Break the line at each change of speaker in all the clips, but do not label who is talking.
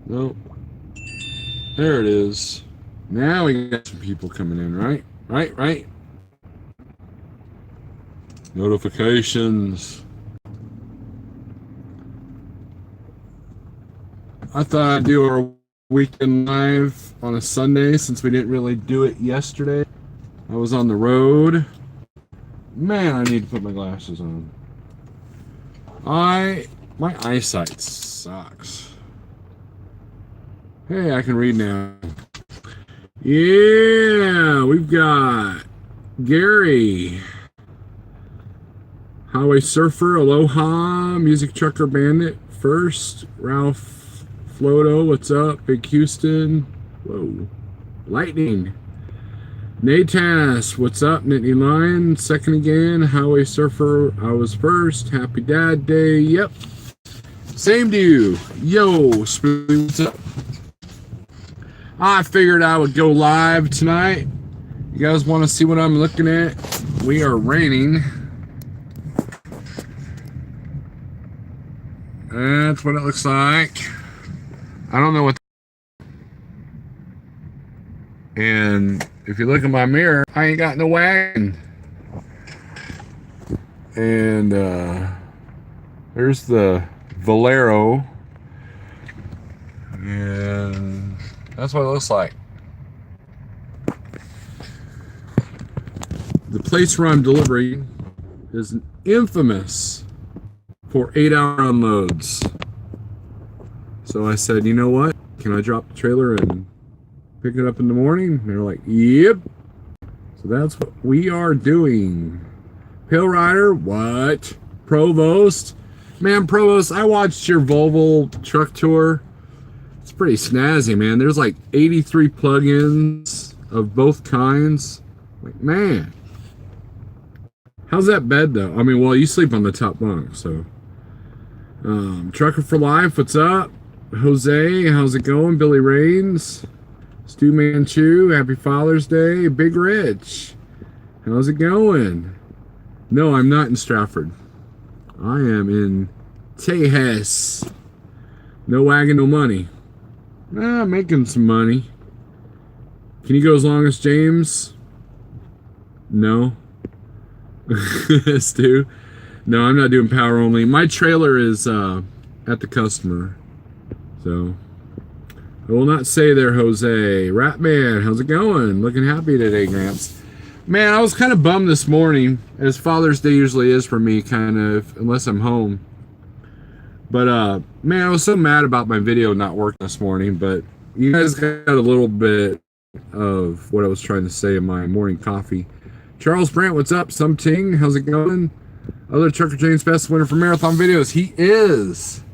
Nope. There it is. Now we got some people coming in, right? Right. Notifications. I thought I'd do our weekend live on a Sunday since we didn't really do it yesterday. I was on the road. Man, I need to put my glasses on. My eyesight sucks. Hey, I can read now. Yeah, we've got Gary, Highway Surfer, Aloha, Music Trucker Bandit, First, Ralph Floto, what's up? Big Houston, whoa, Lightning, Natas, what's up? Nittany Lion, second again, Highway Surfer, I was first, Happy Dad Day, yep. Same to you. Yo, Smoothie, what's up? I figured I would go live tonight. You guys want to see what I'm looking at? We are raining. That's what it looks like. I don't know what. And if you look in my mirror, I ain't got no wagon. And there's the Valero. And that's what it looks like. The place where I'm delivering is infamous for 8-hour unloads. So I said, you know what? Can I drop the trailer and pick it up in the morning? And they're like, yep. So that's what we are doing. Pale Rider, what? Provost? Man, Provost, I watched your Volvo truck tour. It's pretty snazzy, man. There's like 83 plugins of both kinds. Like, man. How's that bed, though? I mean, well, you sleep on the top bunk, so. Trucker for Life, what's up? Jose, how's it going? Billy Rains. Stu Manchu, happy Father's Day. Big Rich, how's it going? No, I'm not in Stratford. I am in Tejas. No wagon, no money. Making some money. Can you go as long as James? No. Stu? No, I'm not doing power only. My trailer is at the customer. So, I will not say there, Jose. Ratman, how's it going? Looking happy today, Gramps. Man, I was kind of bummed this morning, as Father's Day usually is for me, kind of, unless I'm home. But, man, I was so mad about my video not working this morning, but you guys got a little bit of what I was trying to say in my morning coffee. Charles Brandt, what's up? Something, how's it going? Other Trucker James Best winner for marathon videos. He is.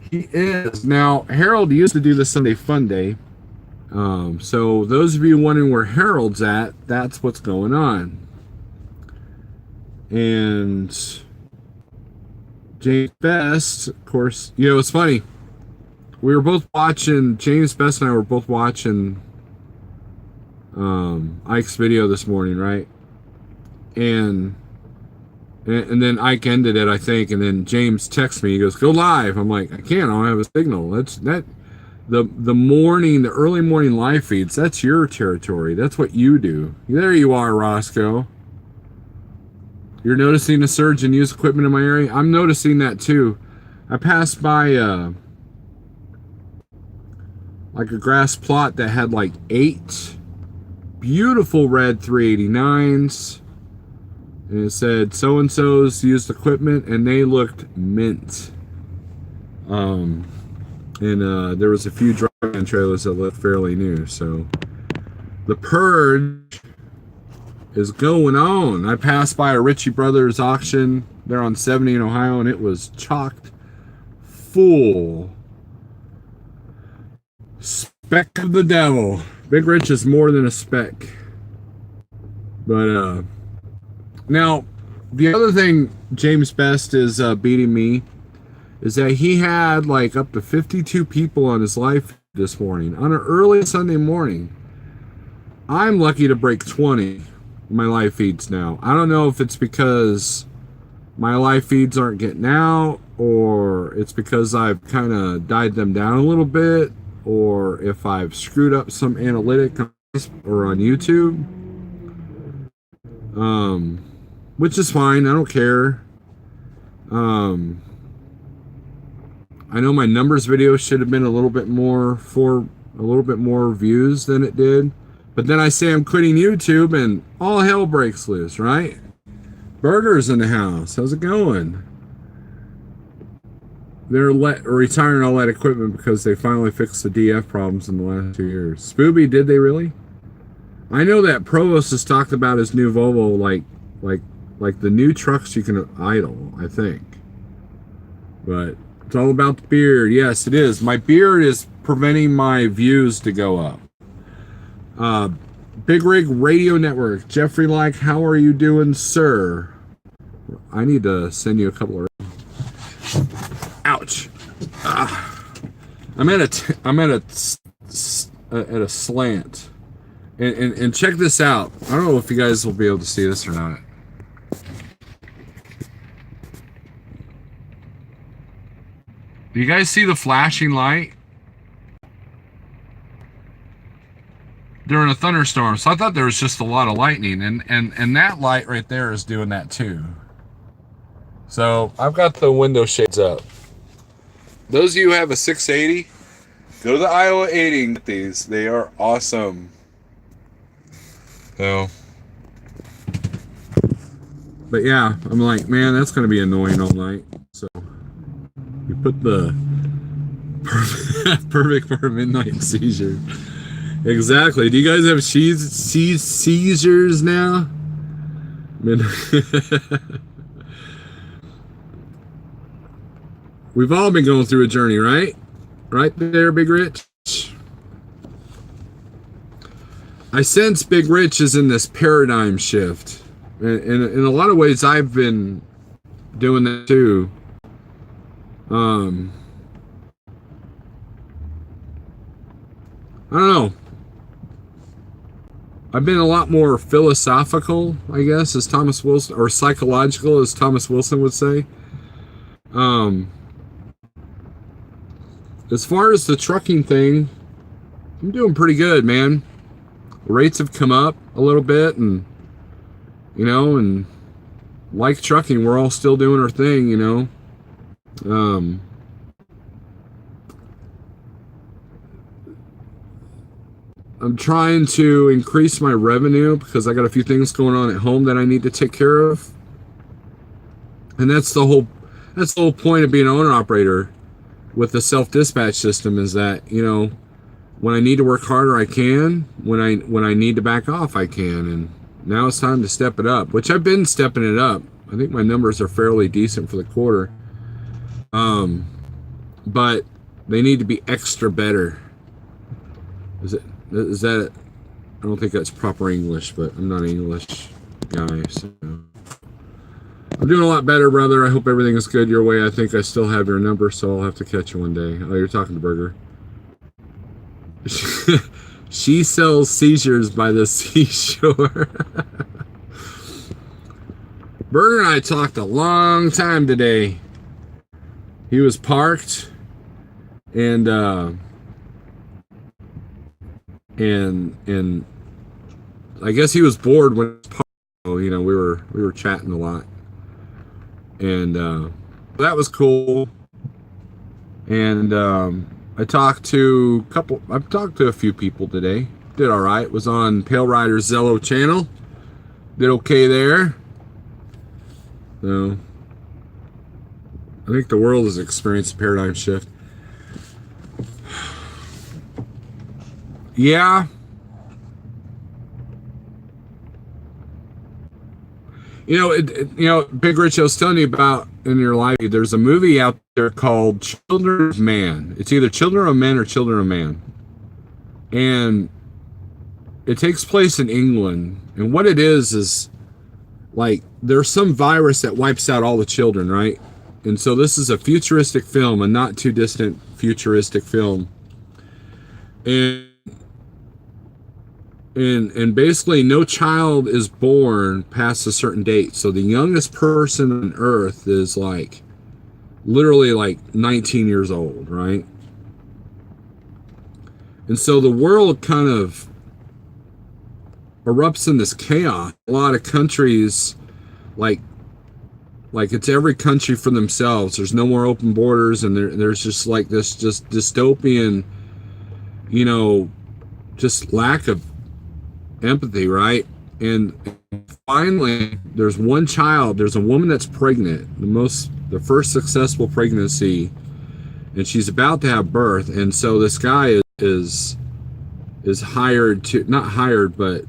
He is. Now, Harold used to do the Sunday Fun Day. So those of you wondering where Harold's at, that's what's going on. And James Best, of course, you know, it's funny. We were both watching, James Best and I were both watching Ike's video this morning, right? And then Ike ended it, I think, and then James texts me. He goes, "Go live." I'm like, "I can't. I don't have a signal." The early morning live feeds. That's your territory. That's what you do. There you are, Roscoe. You're noticing a surge in used equipment in my area. I'm noticing that too. I passed by like a grass plot that had like 8 beautiful red 389s. And it said so-and-so's used equipment, and they looked mint. And there was a few drive-in trailers that looked fairly new. So the purge is going on. I passed by a Ritchie Brothers auction there on 70 in Ohio, and it was chocked full. Speck of the devil. Big Rich is more than a speck. But now, the other thing James Best is beating me is that he had like up to 52 people on his live this morning on an early Sunday morning. I'm lucky to break 20 in my live feeds now. I don't know if it's because my live feeds aren't getting out or it's because I've kind of dialed them down a little bit, or if I've screwed up some analytic or on YouTube, which is fine. I don't care. I know my numbers video should have been a little bit more views than it did. But then I say I'm quitting YouTube and all hell breaks loose, right? Burger's in the house. How's it going? They're retiring all that equipment because they finally fixed the DF problems in the last 2 years. Spooby, did they really? I know that Provost has talked about his new Volvo, like the new trucks you can idle, I think. But it's all about the beard. Yes, it is. My beard is preventing my views to go up. Big Rig Radio Network. Jeffrey how are you doing, sir? I need to send you a couple of... Ouch. I'm at a slant. And check this out. I don't know if you guys will be able to see this or not. Do you guys see the flashing light? During a thunderstorm. So I thought there was just a lot of lightning, and that light right there is doing that too. So I've got the window shades up. Those of you who have a 680, go to the Iowa 80 and get these. They are awesome. So, but yeah, I'm like, man, that's going to be annoying all night. So you put the perfect for a midnight seizure. Exactly. Do you guys have seizures now? We've all been going through a journey, right? Right there, Big Rich. I sense Big Rich is in this paradigm shift. In a lot of ways, I've been doing that too. I don't know. I've been a lot more philosophical, I guess, as Thomas Wilson, or psychological, as Thomas Wilson would say. As far as the trucking thing, I'm doing pretty good, man. Rates have come up a little bit, and and like trucking, we're all still doing our thing, I'm trying to increase my revenue because I got a few things going on at home that I need to take care of. And that's the whole point of being an owner operator with the self-dispatch system, is that, when I need to work harder, I can. When I need to back off, I can. And now it's time to step it up, which I've been stepping it up. I think my numbers are fairly decent for the quarter. But they need to be extra better. Is that, I don't think that's proper English, but I'm not an English guy, so. I'm doing a lot better, brother. I hope everything is good your way. I think I still have your number, so I'll have to catch you one day. Oh, you're talking to Burger. She sells seizures by the seashore. Burger and I talked a long time today. He was parked, and I guess he was bored when it was parked. We were chatting a lot, and that was cool. And I've talked to a few people today. Did all right. Was on Pale Rider's Zello channel. Did okay there. So I think the world has experienced a paradigm shift. Yeah. Big Rich, I was telling you about in your live, there's a movie out there called Children of Man. It's either Children of Men or Children of Man. And it takes place in England. And what it is like, there's some virus that wipes out all the children, right? And so this is a futuristic film, a not too distant futuristic film. And basically no child is born past a certain date. So the youngest person on Earth is like literally like 19 years old, right? And so the world kind of erupts in this chaos. A lot of countries, like it's every country for themselves. There's no more open borders, and there's just like this just dystopian, you know, just lack of empathy, right? And finally, there's one child. There's a woman that's pregnant, the first successful pregnancy, and she's about to have birth. And so this guy is hired to, not hired, but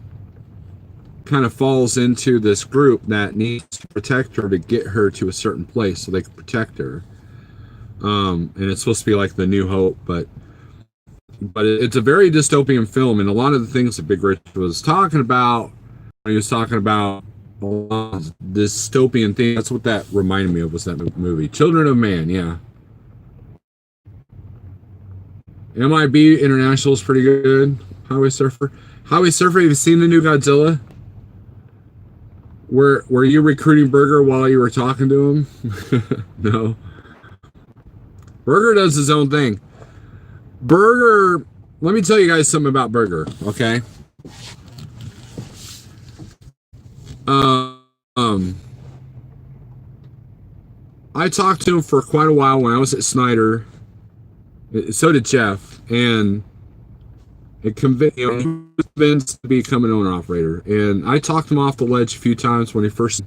kind of falls into this group that needs to protect her to get her to a certain place so they can protect her. And it's supposed to be like the New Hope, but it's a very dystopian film, and a lot of the things that Big Rich was talking about, he was talking about a lot of dystopian things. That's what that reminded me of, was that movie, Children of Man. Yeah. MIB International is pretty good. Highway Surfer. Have you seen the new Godzilla? Were you recruiting Burger while you were talking to him? No. Burger does his own thing. Burger, let me tell you guys something about Burger, okay? I talked to him for quite a while when I was at Snyder. So did Jeff, and he was convinced to become an owner operator. And I talked him off the ledge a few times when he first,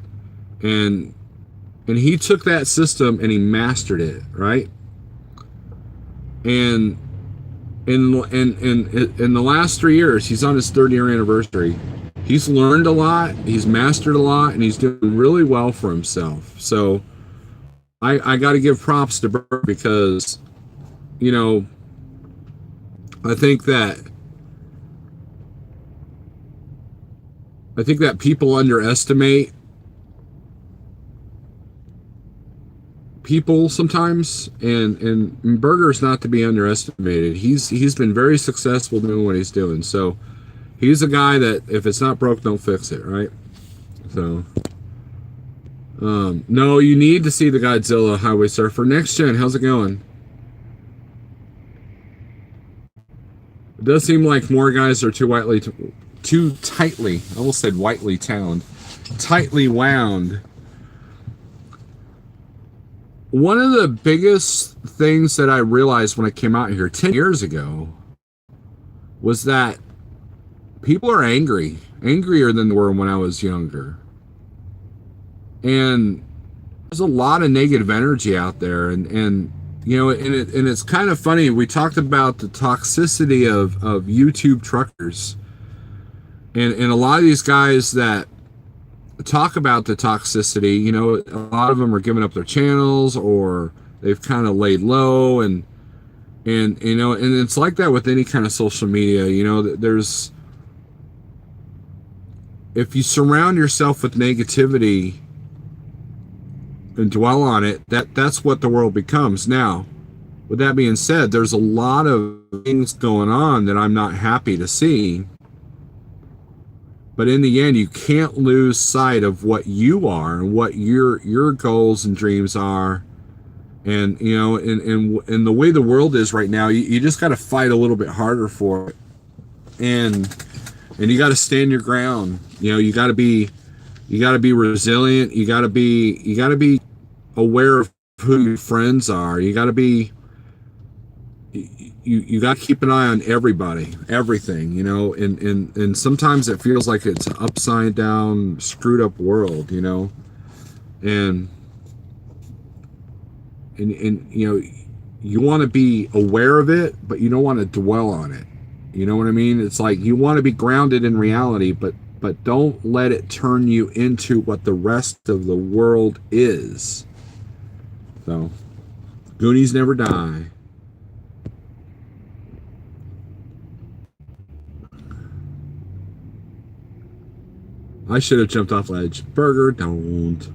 and he took that system and he mastered it, right? And in the last 3 years, he's on his 3rd year anniversary. He's learned a lot, he's mastered a lot, and he's doing really well for himself. So I got to give props to Burr, because, you know, I think that people underestimate people sometimes, and Burger's not to be underestimated. He's been very successful doing what he's doing. So he's a guy that, if it's not broke, don't fix it, right? So no, you need to see the Godzilla Highway Surfer. Next Gen, how's it going? It does seem like more guys are too tightly, I almost said whitely toned, tightly wound. One of the biggest things that I realized when I came out here 10 years ago was that people are angrier than they were when I was younger. And there's a lot of negative energy out there, and you know, and it's kind of funny. We talked about the toxicity of YouTube truckers, and a lot of these guys that talk about the toxicity, you know, a lot of them are giving up their channels, or they've kind of laid low, and you know, and it's like that with any kind of social media. You know, there's, if you surround yourself with negativity and dwell on it, that's what the world becomes. Now, with that being said, there's a lot of things going on that I'm not happy to see, but in the end, you can't lose sight of what you are and what your goals and dreams are. And you know, and the way the world is right now, you just got to fight a little bit harder for it, and you got to stand your ground. You know, you got to be resilient. You got to be aware of who your friends are. You got to be, you got to keep an eye on everybody, everything, you know, and sometimes it feels like it's an upside down, screwed up world, you know, and you know, you want to be aware of it, but you don't want to dwell on it. You know what I mean? It's like you want to be grounded in reality, but don't let it turn you into what the rest of the world is. So, Goonies never die. I should have jumped off ledge. Burger, don't.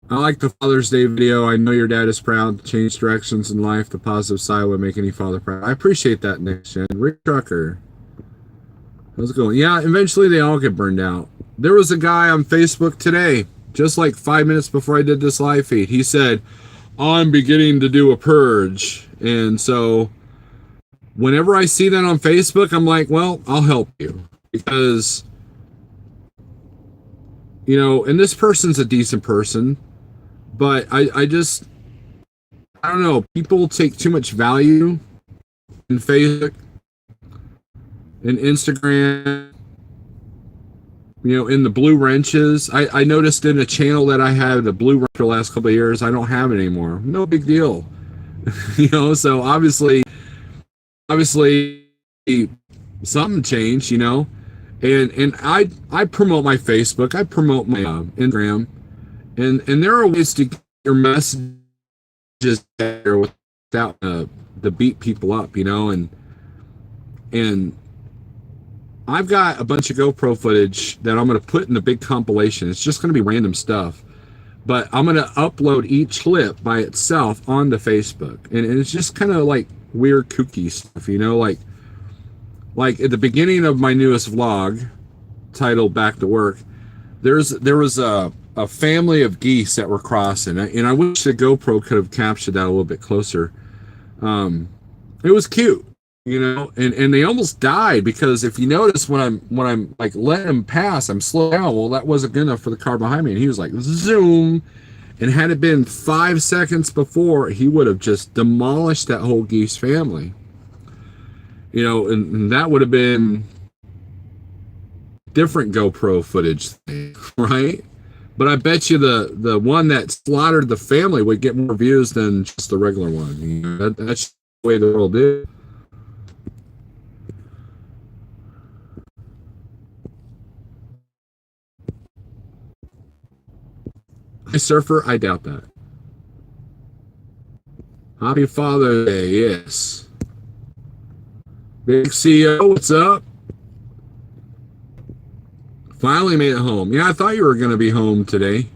I like the Father's Day video. I know your dad is proud to change directions in life. The positive side would make any father proud. I appreciate that, Next Gen. Rick Trucker. How's it going? Yeah, eventually they all get burned out. there was a guy on Facebook today, just like 5 minutes before I did this live feed. He said, I'm beginning to do a purge. And so whenever I see that on Facebook, I'm like, well, I'll help you. Because, and this person's a decent person, but I don't know, people take too much value in Facebook and Instagram, in the blue wrenches. I noticed in a channel that I had a blue wrench for the last couple of years. I don't have it anymore. No big deal. So obviously something changed, and I promote my Facebook, I promote my Instagram, and there are ways to get your messages there without to beat people up, and I've got a bunch of GoPro footage that I'm going to put in a big compilation. It's just going to be random stuff, but I'm going to upload each clip by itself onto Facebook, and it's just kind of like weird kooky stuff, like at the beginning of my newest vlog titled Back to Work, there was a family of geese that were crossing, and I wish the GoPro could have captured that a little bit closer. It was cute, and they almost died, because if you notice, when I'm like letting them pass, I'm slowing down. Well, that wasn't good enough for the car behind me, and he was like zoom, and had it been 5 seconds before, he would have just demolished that whole geese family. And that would have been different GoPro footage thing, right? But I bet you the one that slaughtered the family would get more views than just the regular one. That's the way the world is. Hi, Surfer. I doubt that. Happy Father's Day. Yes. Big CEO, what's up? Finally made it home. Yeah, I thought you were going to be home today.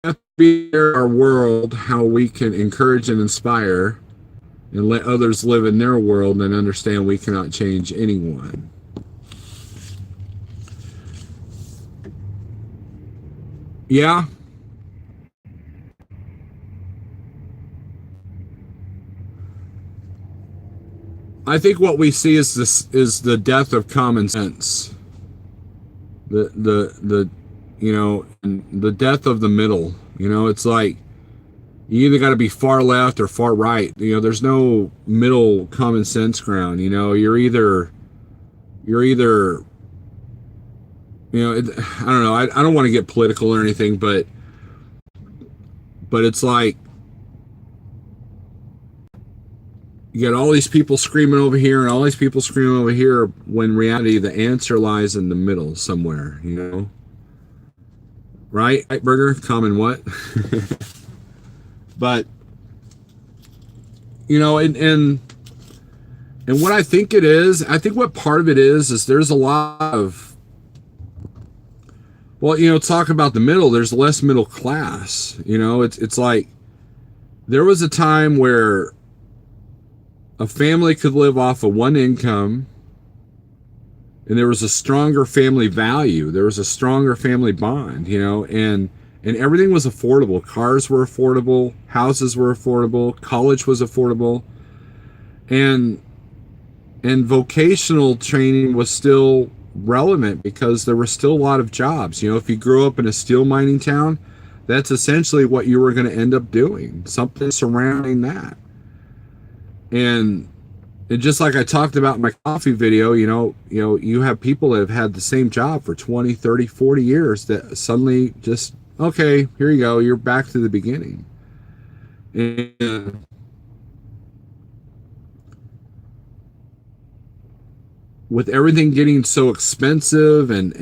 Have to be our world, how we can encourage and inspire and let others live in their world and understand we cannot change anyone. Yeah. I think what we see is the death of common sense. The the death of the middle. It's like you either got to be far left or far right. There's no middle common sense ground. You're either I don't know. I don't want to get political or anything, but it's like you got all these people screaming over here and all these people screaming over here, when in reality the answer lies in the middle somewhere, right? Burger, common what? But and what I think it is, I think what part of it is there's a lot of, well, talk about the middle, there's less middle class. It's like there was a time where a family could live off of one income, and there was a stronger family value. There was a stronger family bond, and everything was affordable. Cars were affordable, houses were affordable, college was affordable, and vocational training was still relevant because there were still a lot of jobs. If you grew up in a steel mining town, that's essentially what you were going to end up doing, something surrounding that. And just like I talked about in my coffee video, you have people that have had the same job for 20, 30, 40 years that suddenly just, okay, here you go, you're back to the beginning. And with everything getting so expensive and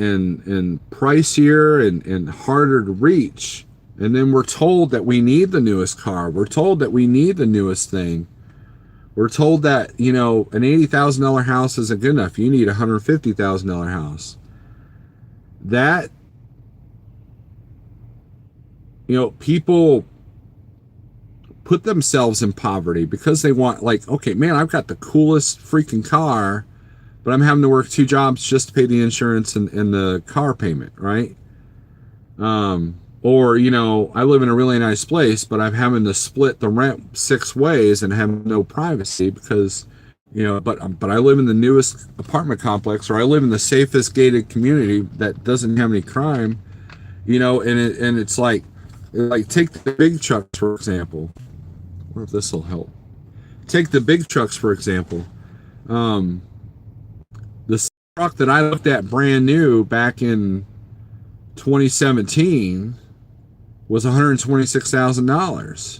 pricier and harder to reach, and then we're told that we need the newest car, we're told that we need the newest thing. We're told that, an $80,000 house isn't good enough. You need a $150,000 house. That, people put themselves in poverty because they want, like, okay, man, I've got the coolest freaking car, but I'm having to work two jobs just to pay the insurance and the car payment, right? Or, you know, I live in a really nice place, but I'm having to split the rent six ways and have no privacy because, you know, but I live in the newest apartment complex, or I live in the safest gated community that doesn't have any crime, you know, and it's like take the big trucks for example. I wonder if this will help. Take the big trucks for example. Um, the truck that I looked at brand new back in 2017 was $126,000.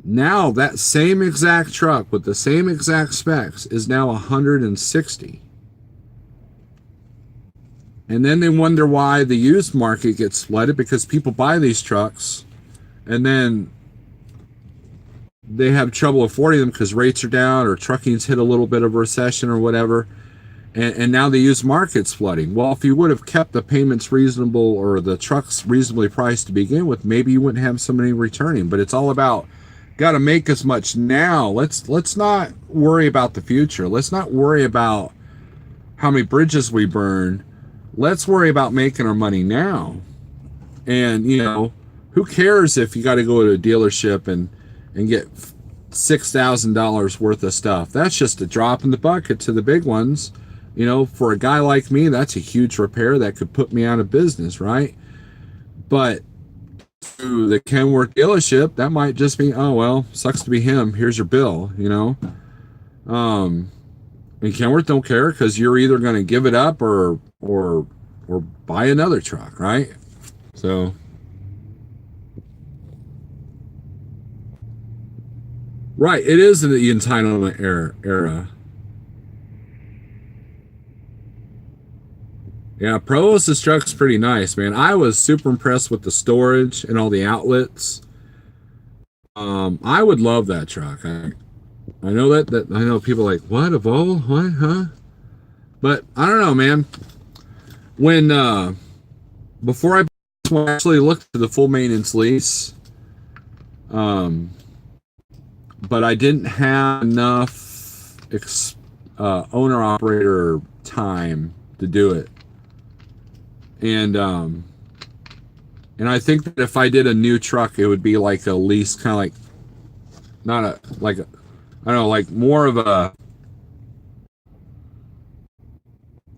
Now that same exact truck with the same exact specs is now 160. And then they wonder why the used market gets flooded, because people buy these trucks and then they have trouble affording them because rates are down or trucking's hit a little bit of a recession or whatever. And now the used market's flooding. Well, if you would have kept the payments reasonable or the trucks reasonably priced to begin with, maybe you wouldn't have so many returning. But it's all about got to make as much now. Let's not worry about the future. Let's not worry about how many bridges we burn. Let's worry about making our money now. And you know, who cares if you got to go to a dealership and get $6,000 worth of stuff? That's just a drop in the bucket to the big ones. You know, for a guy like me, that's a huge repair that could put me out of business, right? But to the Kenworth dealership, that might just be, oh well, sucks to be him. Here's your bill, you know. And Kenworth don't care because you're either going to give it up or buy another truck, right? So right, it is the entitlement era. Yeah, Provost's truck's pretty nice, man. I was super impressed with the storage and all the outlets. I would love that truck. I know that I know people are like, what, a Volvo? What, huh? But I don't know, man. When before I actually looked at the full maintenance lease, but I didn't have enough owner operator time to do it. And I think that if I did a new truck, it would be like a lease, kind of like not a like a, I don't know, like more of a,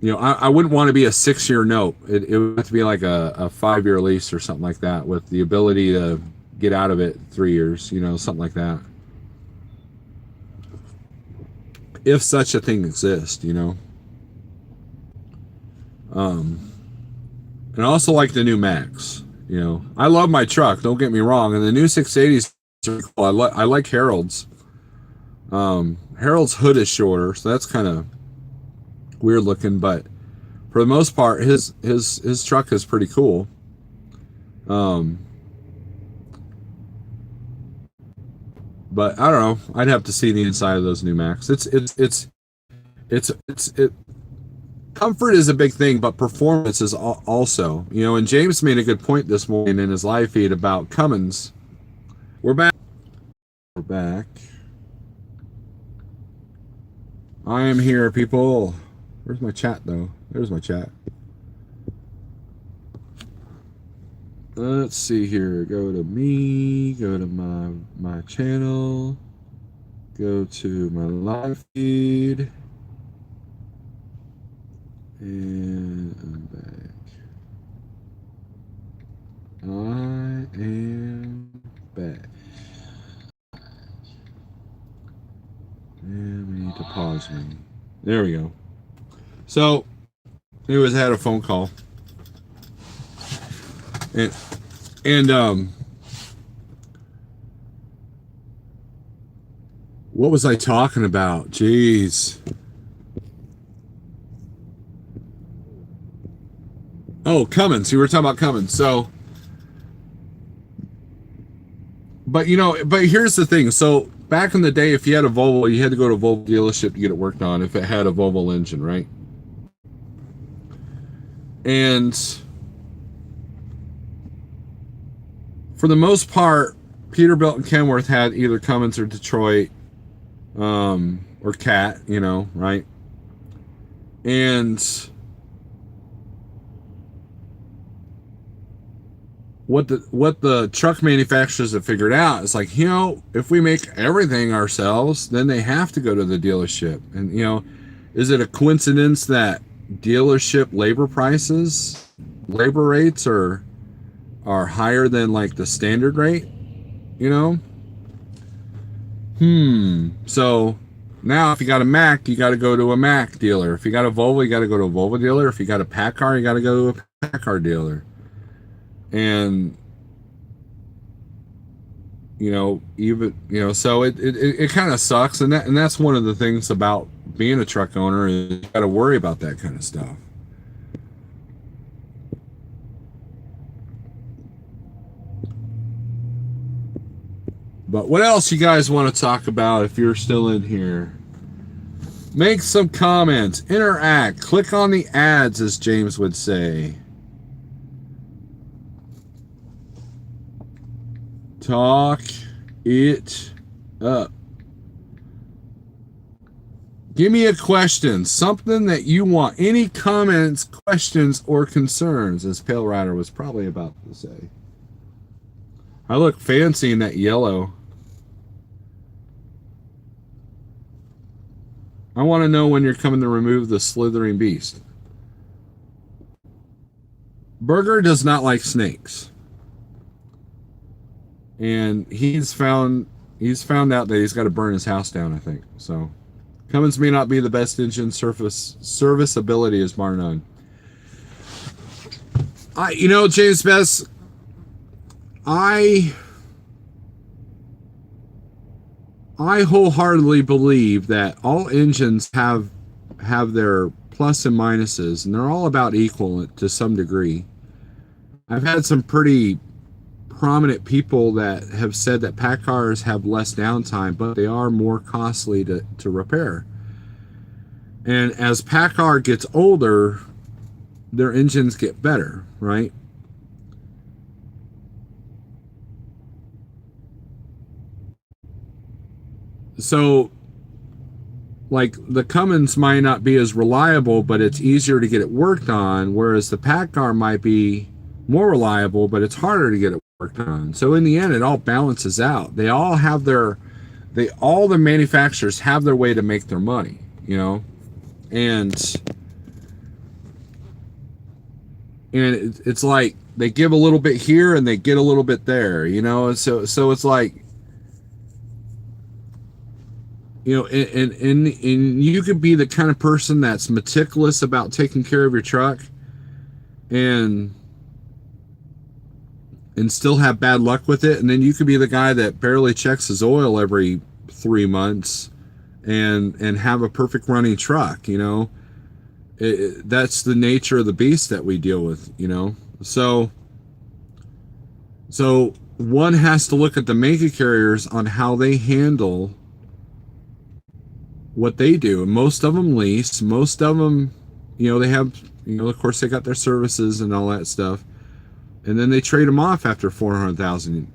you know, I wouldn't want to be a 6-year note. It would have to be like a 5-year lease or something like that, with the ability to get out of it 3 years, you know, something like that. If such a thing exists, you know. And I also like the new Max. You know, I love my truck. Don't get me wrong. And the new 680s are cool. I like Harold's. Harold's hood is shorter, so that's kind of weird looking. But for the most part, his truck is pretty cool. But I don't know. I'd have to see the inside of those new Max. It's comfort is a big thing, but performance is also, you know. And James made a good point this morning in his live feed about Cummins. We're back. We're back. I am here, people. Where's my chat, though? There's my chat. Let's see here. Go to me. Go to my channel. Go to my live feed. And I'm back. I am back. And we need to pause me. There we go. So, anyways, I had a phone call. And what was I talking about? Jeez. Oh, Cummins. You were talking about Cummins. So, but you know, but here's the thing. So back in the day, if you had a Volvo, you had to go to a Volvo dealership to get it worked on if it had a Volvo engine, right? And for the most part, Peterbilt and Kenworth had either Cummins or Detroit, or Cat, you know, right? And what the truck manufacturers have figured out is like, if we make everything ourselves, then they have to go to the dealership. And is it a coincidence that dealership labor rates are higher than like the standard rate? You know? So now if you got a Mac, you got to go to a Mac dealer. If you got a Volvo, you got to go to a Volvo dealer. If you got a Packard, you got to go to a Packard dealer. And so it kind of sucks, and that's one of the things about being a truck owner is you got to worry about that kind of stuff. But what else you guys want to talk about if you're still in here? Make some comments, interact, click on the ads, as James would say. Talk it up. Give me a question, something that you want. Any comments, questions, or concerns, as Pale Rider was probably about to say. I look fancy in that yellow. I want to know when you're coming to remove the slithering beast. Burger does not like snakes. And he's found out that he's got to burn his house down, I think. So Cummins may not be the best engine serviceability is bar none. James Best, I wholeheartedly believe that all engines have their plus and minuses, and they're all about equal to some degree. I've had some pretty prominent people that have said that pack cars have less downtime, but they are more costly to repair. And as pack car gets older, their engines get better, right? So, like, the Cummins might not be as reliable, but it's easier to get it worked on, whereas the pack car might be more reliable, but it's harder to get it worked on. So in the end, it all balances out. All the manufacturers have their way to make their money, and it's like they give a little bit here and they get a little bit there, so it's like, and you could be the kind of person that's meticulous about taking care of your truck and still have bad luck with it, and then you could be the guy that barely checks his oil every 3 months and have a perfect running truck. That's the nature of the beast that we deal with. So one has to look at the mega carriers on how they handle what they do. And most of them lease, most of them, they have, of course they got their services and all that stuff. And then they trade them off after 400,000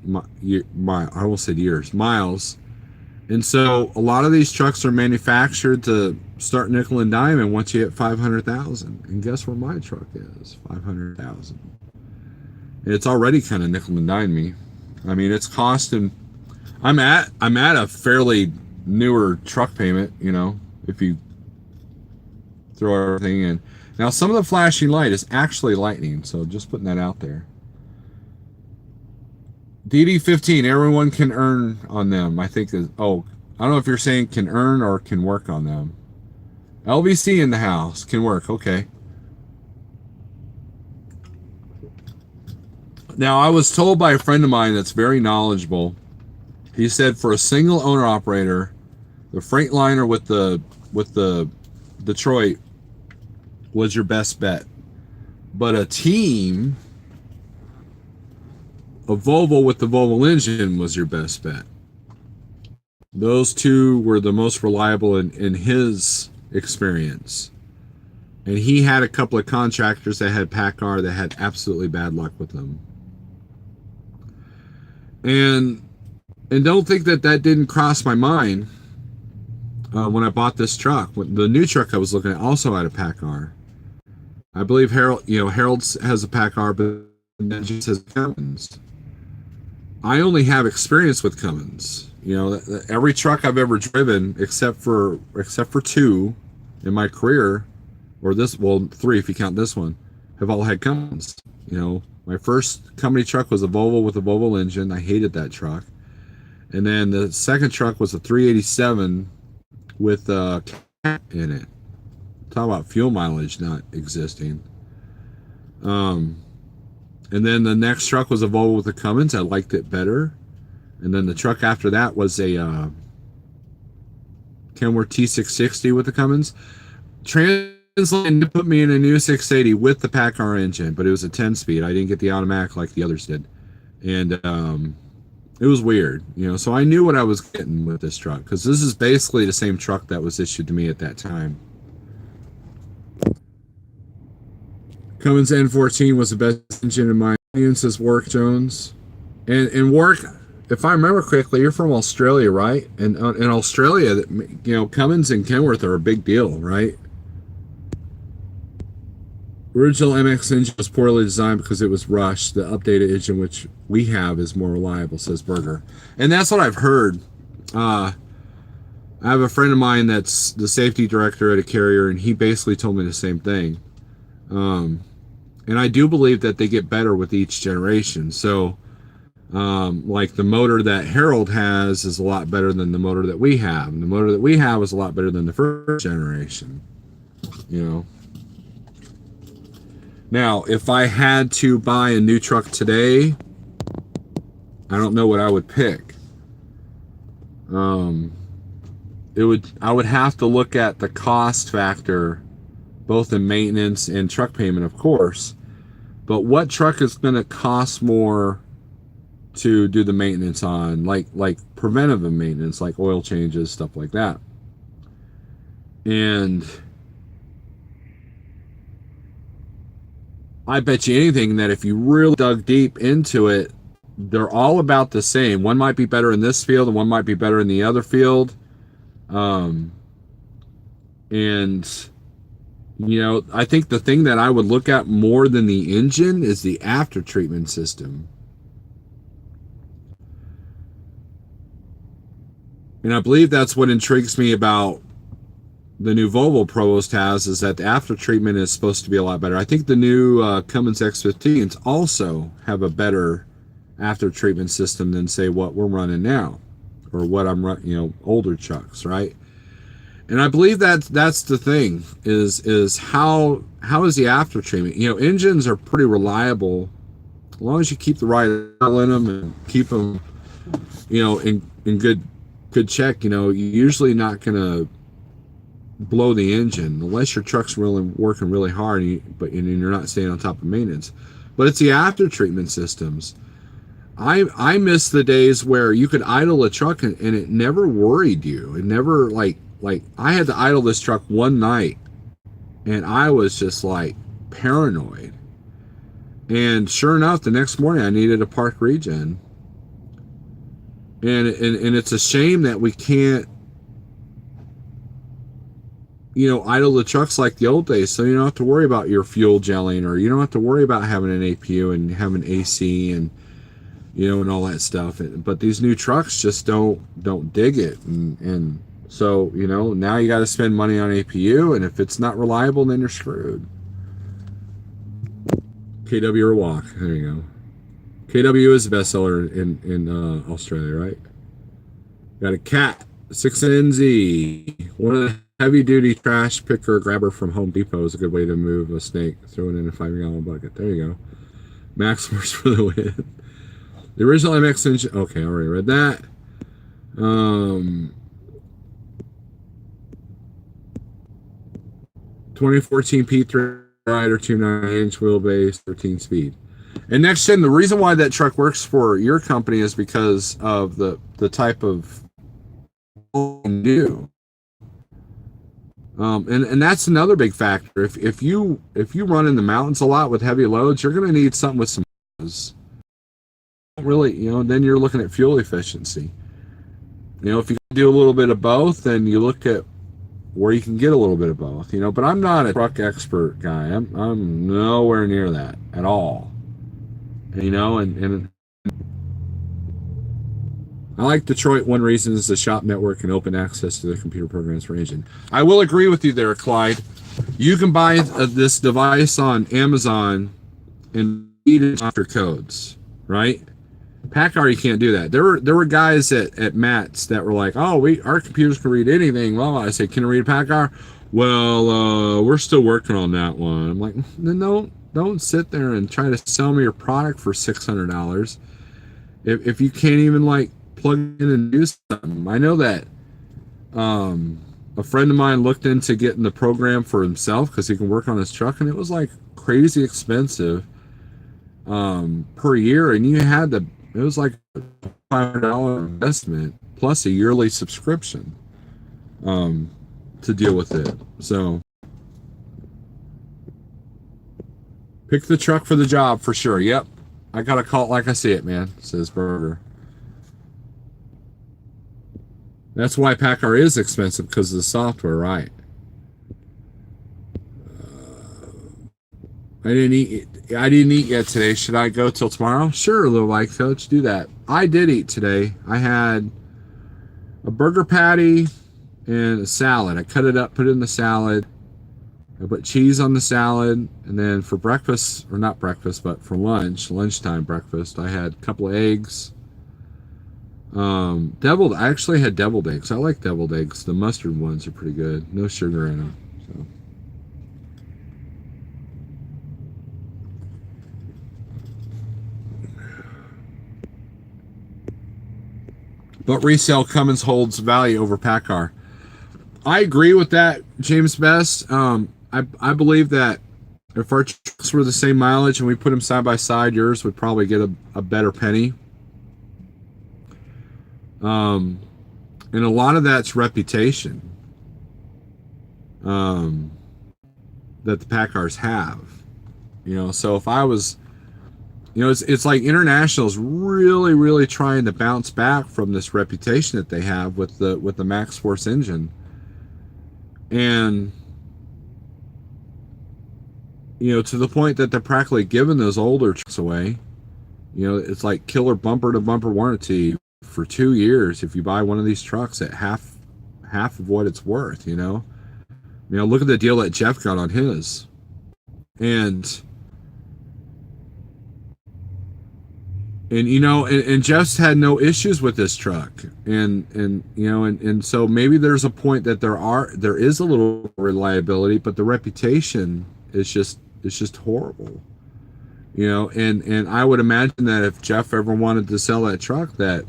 I will say miles. And so a lot of these trucks are manufactured to start nickel and dime, and once you hit 500,000, and guess where my truck is? 500,000. And it's already kind of nickel and dime me. I mean, it's costing. I'm at a fairly newer truck payment, if you throw everything in. Now, some of the flashing light is actually lightning, so just putting that out there. DD15, everyone can earn on them, I think. I don't know if you're saying can earn or can work on them. LVC in the house, can work, okay. Now, I was told by a friend of mine that's very knowledgeable. He said for a single owner operator, the Freightliner with the Detroit was your best bet. But a team, a Volvo with the Volvo engine was your best bet. Those two were the most reliable in his experience. And he had a couple of contractors that had Packard that had absolutely bad luck with them. And don't think that didn't cross my mind. when I bought this truck. The new truck I was looking at also had a PACCAR. I believe Harold's has a PACCAR, but then just has Cummins. I only have experience with Cummins. Every truck I've ever driven, except for two in my career, or three if you count this one, have all had Cummins. My first company truck was a Volvo with a Volvo engine. I hated that truck. And then the second truck was a 387 with a cat in it. Talk about fuel mileage not existing. And then the next truck was a Volvo with a Cummins. I liked it better. And then the truck after that was a Kenworth T660 with the Cummins. Translated put me in a new 680 with the PACCAR engine, but it was a 10-speed. I didn't get the automatic like the others did. And it was weird, so I knew what I was getting with this truck, because this is basically the same truck that was issued to me at that time. Cummins N14 was the best engine in my opinion, says Warwick Jones. And Warwick, if I remember correctly, you're from Australia, right? And in Australia, Cummins and Kenworth are a big deal, right? Original MX engine was poorly designed because it was rushed. The updated engine, which we have, is more reliable, says Berger. And that's what I've heard. I have a friend of mine that's the safety director at a carrier, and he basically told me the same thing. And I do believe that they get better with each generation. So, like the motor that Harold has is a lot better than the motor that we have. And the motor that we have is a lot better than the first generation. Now, if I had to buy a new truck today, I don't know what I would pick. I would have to look at the cost factor, both in maintenance and truck payment, of course. But what truck is going to cost more to do the maintenance on, like preventative maintenance, like oil changes, stuff like that? And I bet you anything that if you really dug deep into it, they're all about the same. One might be better in this field and one might be better in the other field. And I think the thing that I would look at more than the engine is the after treatment system. And I believe that's what intrigues me about the new Volvo Provost has, is that the after treatment is supposed to be a lot better. I think the new Cummins X15s also have a better after treatment system than, say, what we're running now, or what I'm running, older trucks, right? And I believe that's the thing is how is the after treatment? Engines are pretty reliable as long as you keep the right oil in them and keep them, in good check. You're usually not gonna blow the engine unless your truck's really working really hard, but you're not staying on top of maintenance. But it's the after treatment systems. I miss the days where you could idle a truck and it never worried you. It never like I had to idle this truck one night and I was just like paranoid. And sure enough, the next morning I needed a park regen. And it's a shame that we can't, idle the trucks like the old days, so you don't have to worry about your fuel gelling, or you don't have to worry about having an APU and having AC and and all that stuff. But these new trucks just don't dig it, and so now you got to spend money on APU, and if it's not reliable, then you're screwed. KW or walk. There you go. KW is the bestseller in Australia, right? Got a Cat 6NZ, one of the heavy-duty trash picker grabber from Home Depot is a good way to move a snake. Throw it in a 5-gallon bucket. There you go. Max force for the win. The original MX engine. Okay, I already read that. 2014 P3 rider, 2.9-inch wheelbase, 13 speed. And next gen, the reason why that truck works for your company is because of the type of do. And that's another big factor. If you run in the mountains a lot with heavy loads, you're going to need something with some really, then you're looking at fuel efficiency. If you do a little bit of both, then you look at where you can get a little bit of both, you know. But I'm not a truck expert guy. I'm nowhere near that at all, you know. And I like Detroit. One reason is the shop network and open access to the computer programs for engine. I will agree with you there, Clyde. You can buy this device on Amazon and read it after codes, right? PACCAR, you can't do that. There were guys at Matt's that were like, oh, our computers can read anything. Well, I say, can it read PACCAR? Well, we're still working on that one. I'm like, no, don't sit there and try to sell me your product for $600 if you can't even like plug in and do something. I know that a friend of mine looked into getting the program for himself because he can work on his truck, and it was like crazy expensive per year, and it was like a $500 investment plus a yearly subscription to deal with it. So pick the truck for the job for sure. Yep, I gotta call it like I see it, man, says Berger. That's why PACCAR is expensive, because of the software, right? I didn't eat yet today. Should I go till tomorrow? Sure, little life coach, do that. I did eat today. I had a burger patty and a salad. I cut it up, put it in the salad. I put cheese on the salad, and then for breakfast, or not breakfast, but for lunchtime breakfast, I had a couple of eggs. I actually had deviled eggs. I like deviled eggs. The mustard ones are pretty good. No sugar in them. So. But resale Cummins holds value over PACCAR. I agree with that, James Best. I believe that if our trucks were the same mileage and we put them side by side, yours would probably get a better penny. And a lot of that's reputation that the PACCARs have. You know, so if I was, you know, it's like International's really trying to bounce back from this reputation that they have with the Max Force engine. And you know, to the point that they're practically giving those older trucks away. You know, it's like killer bumper to bumper warranty for 2 years if you buy one of these trucks at half of what it's worth, you know. You know, look at the deal that Jeff got on his. And you know, and Jeff's had no issues with this truck, and you know, and so maybe there's a point that there is a little reliability, but the reputation is just horrible, you know. And I would imagine that if Jeff ever wanted to sell that truck, that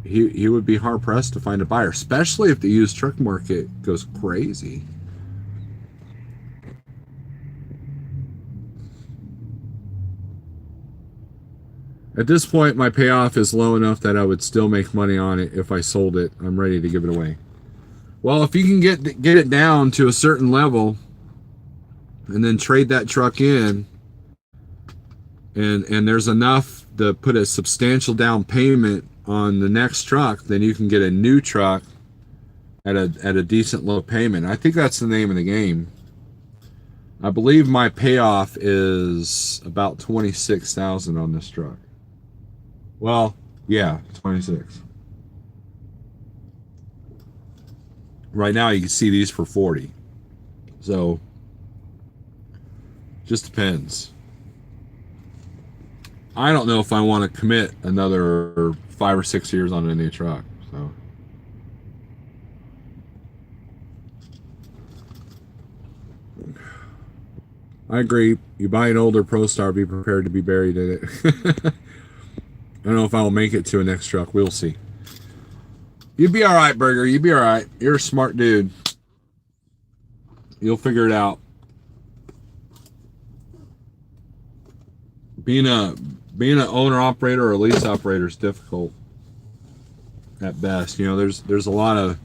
he would be hard pressed to find a buyer, especially if the used truck market goes crazy. At this point, my payoff is low enough that I would still make money on it if I sold it. I'm ready to give it away. Well, if you can get it down to a certain level and then trade that truck in, and there's enough to put a substantial down payment on the next truck, then you can get a new truck at a decent low payment. I think that's the name of the game. I believe my payoff is about $26,000 on this truck. Well, yeah, 26. Right now you can see these for 40. So just depends. I don't know if I want to commit another 5 or 6 years on a new truck. So I agree. You buy an older ProStar, be prepared to be buried in it. I don't know if I'll make it to a next truck. We'll see. You'd be all right, Burger. You'd be all right. You're a smart dude. You'll figure it out. Being an owner operator or a lease operator is difficult at best. You know, there's a lot of,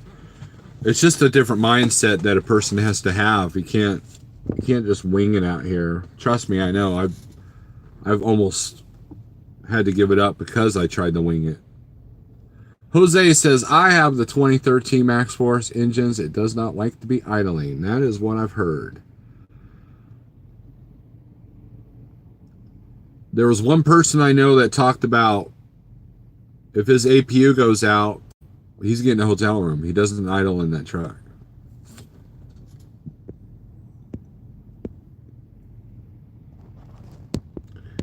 it's just a different mindset that a person has to have. You can't just wing it out here. Trust me, I know. I've almost had to give it up because I tried to wing it. Jose says, I have the 2013 Max Force engines. It does not like to be idling. That is what I've heard. There was one person I know that talked about if his APU goes out, he's getting a hotel room. He doesn't idle in that truck.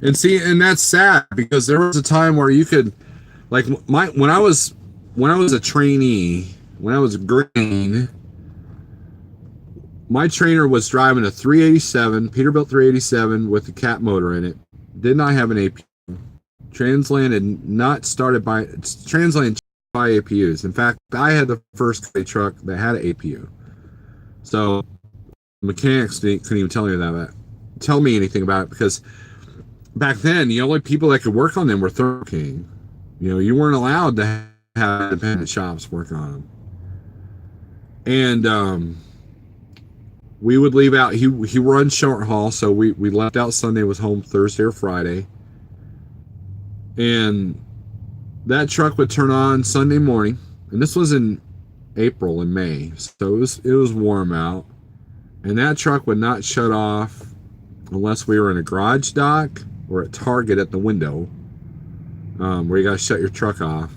And see, and that's sad because there was a time where you could, like, when I was a trainee, when I was green, my trainer was driving a 387 Peterbilt 387 with a cat motor in it. Did not have an APU. Transland had not started by Transland by APUs. In fact, I had the first truck that had an APU. So mechanics couldn't even tell me anything about it because back then the only people that could work on them were Thermo King. You know, you weren't allowed to have independent shops work on them. And we would leave out. He runs short haul, so we left out Sunday, was home Thursday or Friday. And that truck would turn on Sunday morning, and this was in April and May, so it was warm out. And that truck would not shut off unless we were in a garage dock or at Target at the window, where you got to shut your truck off.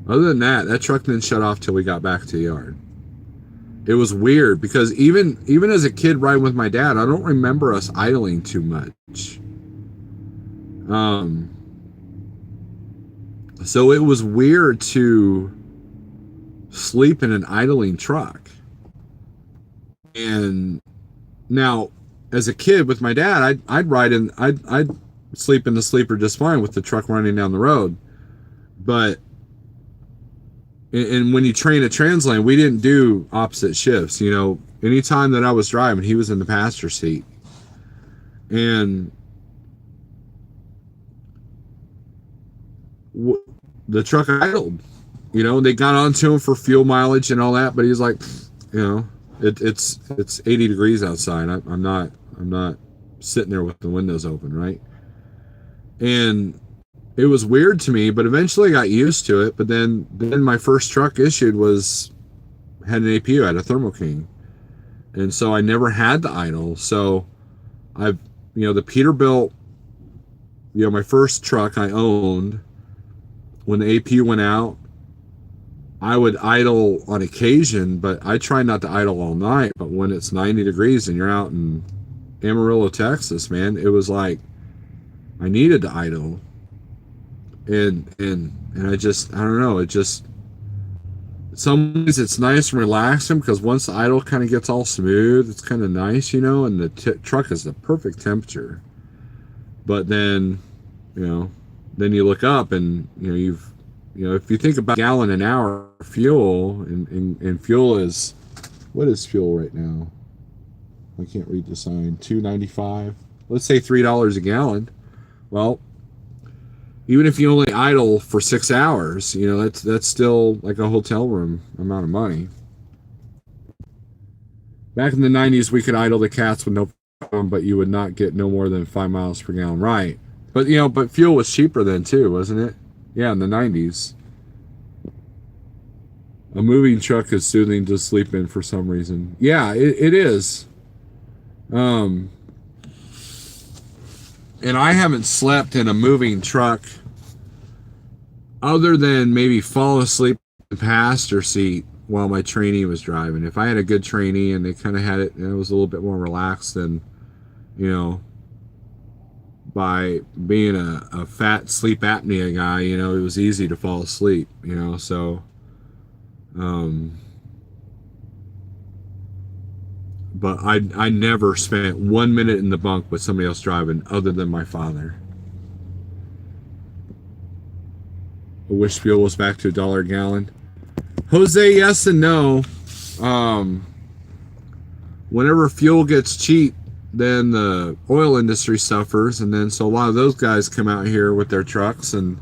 Other than that, that truck didn't shut off till we got back to the yard. It was weird because even as a kid riding with my dad, I don't remember us idling too much. So it was weird to sleep in an idling truck. And now, as a kid with my dad, I'd sleep in the sleeper just fine with the truck running down the road. But and when you train at Transland, we didn't do opposite shifts. You know, anytime that I was driving, he was in the passenger seat. And the truck idled. You know, they got onto him for fuel mileage and all that, but he's like, you know, it's 80 degrees outside. I'm not sitting there with the windows open, right? And it was weird to me, but eventually I got used to it. But then my first truck issued had an APU, had a Thermo King, and so I never had the idle. So the Peterbilt, my first truck I owned, when the APU went out, I would idle on occasion, but I try not to idle all night. But when it's 90 degrees and you're out in Amarillo, Texas, man, it was like I needed to idle. And I don't know, some days it's nice and relaxing because once the idle kind of gets all smooth, it's kind of nice, and the truck is the perfect temperature. But then, then you look up and, if you think about a gallon an hour fuel and fuel is, what is fuel right now? I can't read the sign, $2.95. Let's say $3 a gallon. Well, even if you only idle for 6 hours, that's still like a hotel room amount of money. Back in the 90s, we could idle the cats with no problem, but you would not get no more than 5 miles per gallon. Right. But, but fuel was cheaper then too, wasn't it? Yeah, in the 90s. A moving truck is soothing to sleep in for some reason. Yeah, it is. And I haven't slept in a moving truck other than maybe fall asleep in the passenger seat while my trainee was driving. If I had a good trainee and they kind of had it, and it was a little bit more relaxed than, by being a fat sleep apnea guy, it was easy to fall asleep, so, but I never spent 1 minute in the bunk with somebody else driving other than my father. I wish fuel was back to $1 a gallon. Jose, yes and no. Whenever fuel gets cheap, then the oil industry suffers, and then so a lot of those guys come out here with their trucks, and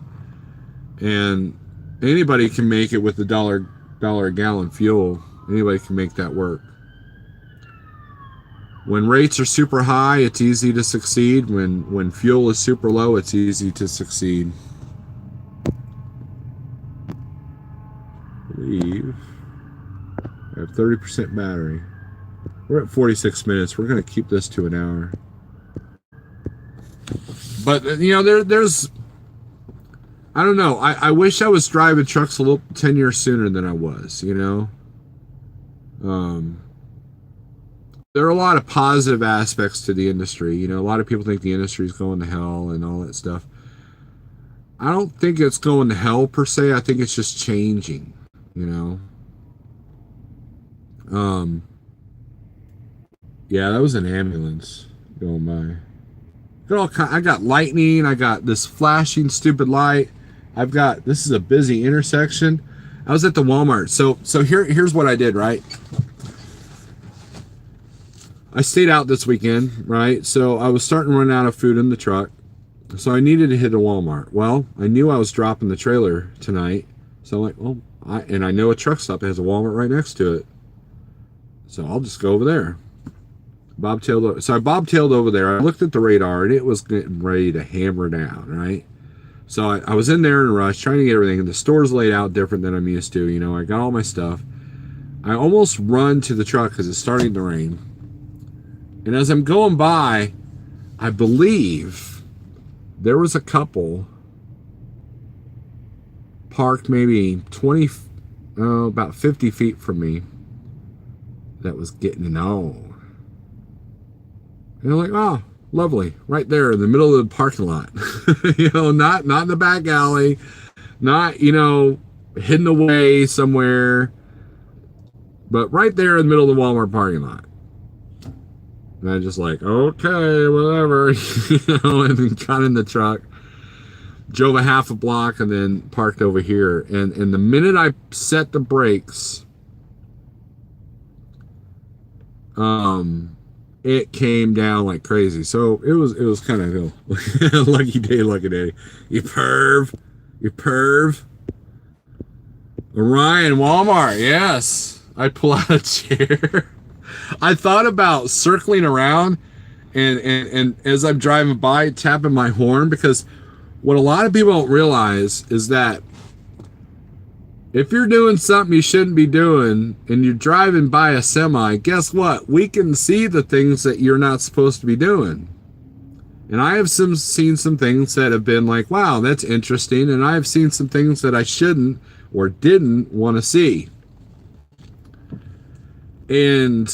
anybody can make it with the $1 a gallon fuel. Anybody can make that work. When rates are super high, it's easy to succeed. When fuel is super low, it's easy to succeed. have 30% battery. We're at 46 minutes. We're going to keep this to an hour. But, you know, there's... I don't know. I wish I was driving trucks a little 10 years sooner than I was, you know? There are a lot of positive aspects to the industry. You know, a lot of people think the industry is going to hell and all that stuff. I don't think it's going to hell per se. I think it's just changing, you know? Yeah, that was an ambulance going by. I got lightning. I got this flashing stupid light. This is a busy intersection. I was at the Walmart. So here's what I did, right? I stayed out this weekend, right? So I was starting to run out of food in the truck. So I needed to hit a Walmart. Well, I knew I was dropping the trailer tonight. So I'm like, well, I know a truck stop that has a Walmart right next to it. So I'll just go over there. So I bobtailed over there. I looked at the radar and it was getting ready to hammer down, right? So I was in there in a rush trying to get everything. And the store's laid out different than I'm used to. You know, I got all my stuff. I almost run to the truck because it's starting to rain. And as I'm going by, I believe there was a couple parked maybe about 50 feet from me that was getting it on. And I'm like, oh, lovely. Right there in the middle of the parking lot. You know, not in the back alley, not, you know, hidden away somewhere, but right there in the middle of the Walmart parking lot. And I just like, okay, whatever, you know, and then got in the truck, drove a half a block, and then parked over here. And the minute I set the brakes, it came down like crazy. So it was kind of a lucky day, lucky day. You perv. Orion, Walmart, yes. I'd pull out a chair. I thought about circling around and as I'm driving by, tapping my horn, because what a lot of people don't realize is that if you're doing something you shouldn't be doing and you're driving by a semi, guess what? We can see the things that you're not supposed to be doing. And I have seen some things that have been like, wow, that's interesting. And I have seen some things that I shouldn't or didn't want to see. And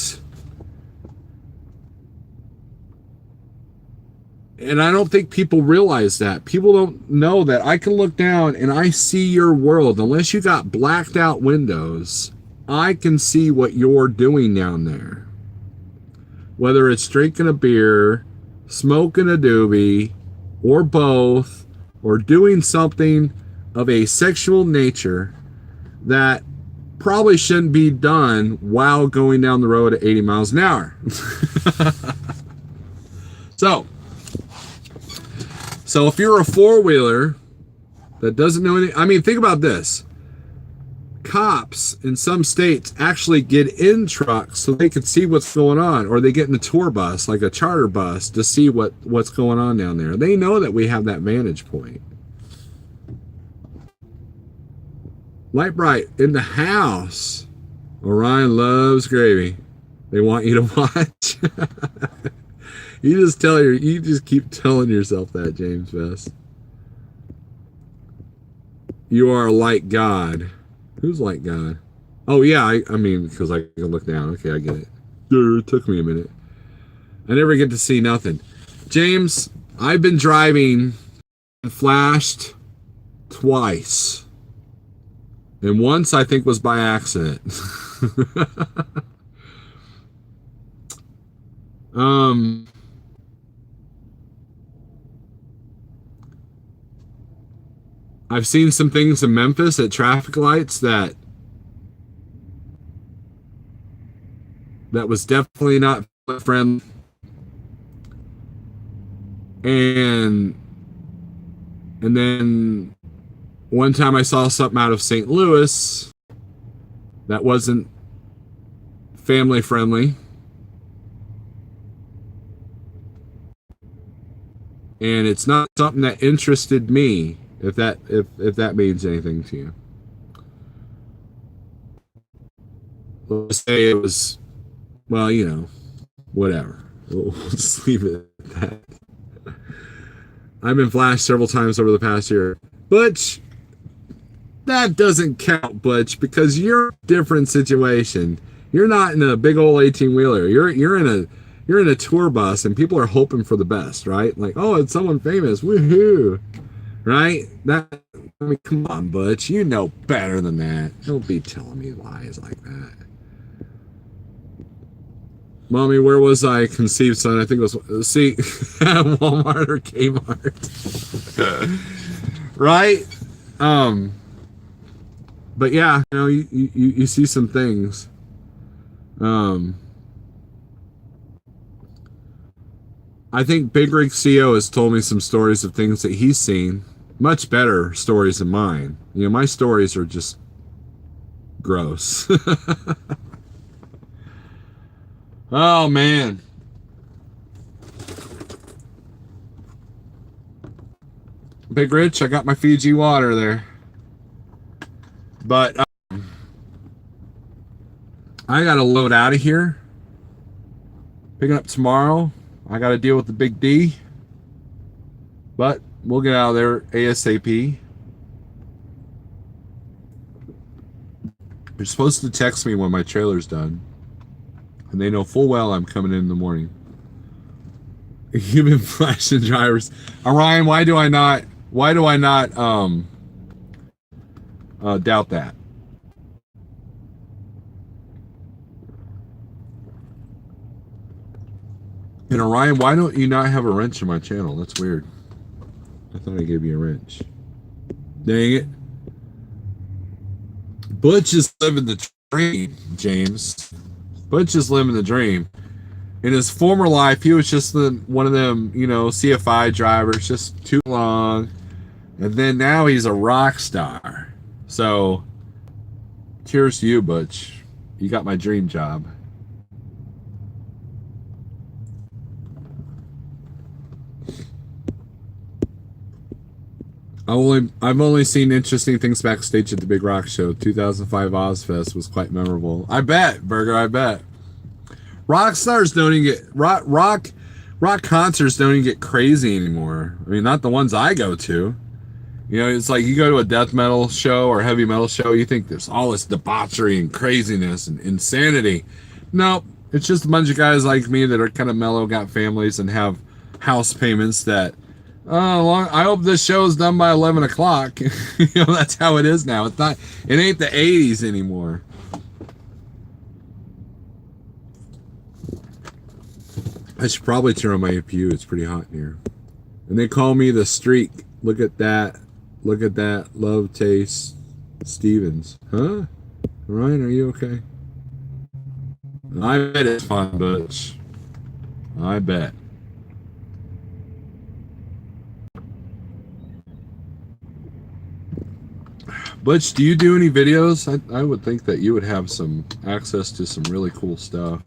I don't think people realize that. People don't know that I can look down and I see your world. Unless you got blacked out windows, I can see what you're doing down there. Whether it's drinking a beer, smoking a doobie, or both, or doing something of a sexual nature that probably shouldn't be done while going down the road at 80 miles an hour. So if you're a four-wheeler that doesn't know anything, I mean, think about this. Cops in some states actually get in trucks so they can see what's going on, or they get in a tour bus, like a charter bus, to see what's going on down there. They know that we have that vantage point. Light bright in the house. Orion loves gravy. They want you to watch. You just keep telling yourself that, James Vest. You are like God. Who's like God? Oh yeah, I mean, because I can look down. Okay, I get it. It took me a minute. I never get to see nothing. James, I've been driving and flashed twice. And once I think was by accident. I've seen some things in Memphis at traffic lights that was definitely not friendly. And then one time I saw something out of St. Louis that wasn't family friendly. And it's not something that interested me, if that means anything to you. let's say it was, well, whatever. We'll just leave it at that. I've been flashed several times over the past year. Butch, that doesn't count, Butch, because you're in a different situation. You're not in a big old 18-wheeler. You're in a tour bus, and people are hoping for the best, right? Like, oh, it's someone famous. Woohoo. Right? I mean, come on, Butch. You know better than that. Don't be telling me lies like that. Mommy, where was I conceived, son? I think it was, see, Walmart or Kmart. Right? But yeah, you see some things. I think Big Rig CO has told me some stories of things that he's seen. Much better stories than mine. My stories are just gross. Oh, man. Big Rich, I got my Fiji water there. But I got to load out of here. Picking up tomorrow. I got to deal with the big D. But we'll get out of there ASAP. You're supposed to text me when my trailer's done. And they know full well I'm coming in the morning. You've been flashing drivers. Ryan, why do I not doubt that? And Orion, why don't you not have a wrench in my channel? That's weird. I thought I gave you a wrench. Dang it. Butch is living the dream, James. Butch is living the dream. In his former life, he was just one of them, CFI drivers, just too long. And then now he's a rock star. So, cheers to you, Butch. You got my dream job. I've only seen interesting things backstage at the Big Rock Show. 2005 Ozfest was quite memorable. I bet, Burger. I bet. Rock stars don't even get rock concerts don't even get crazy anymore. I mean, not the ones I go to. It's like you go to a death metal show or heavy metal show, you think there's all this debauchery and craziness and insanity. No, it's just a bunch of guys like me that are kind of mellow, got families, and have house payments that. I hope this show is done by 11 o'clock. That's how it is now. It ain't the 80s anymore. I should probably turn on my APU. It's pretty hot in here. And they call me the Streak. Look at that. Look at that. Love Taste Stevens. Huh? Ryan, are you okay? I bet it's fun, Butch. I bet. Butch, do you do any videos? I would think that you would have some access to some really cool stuff.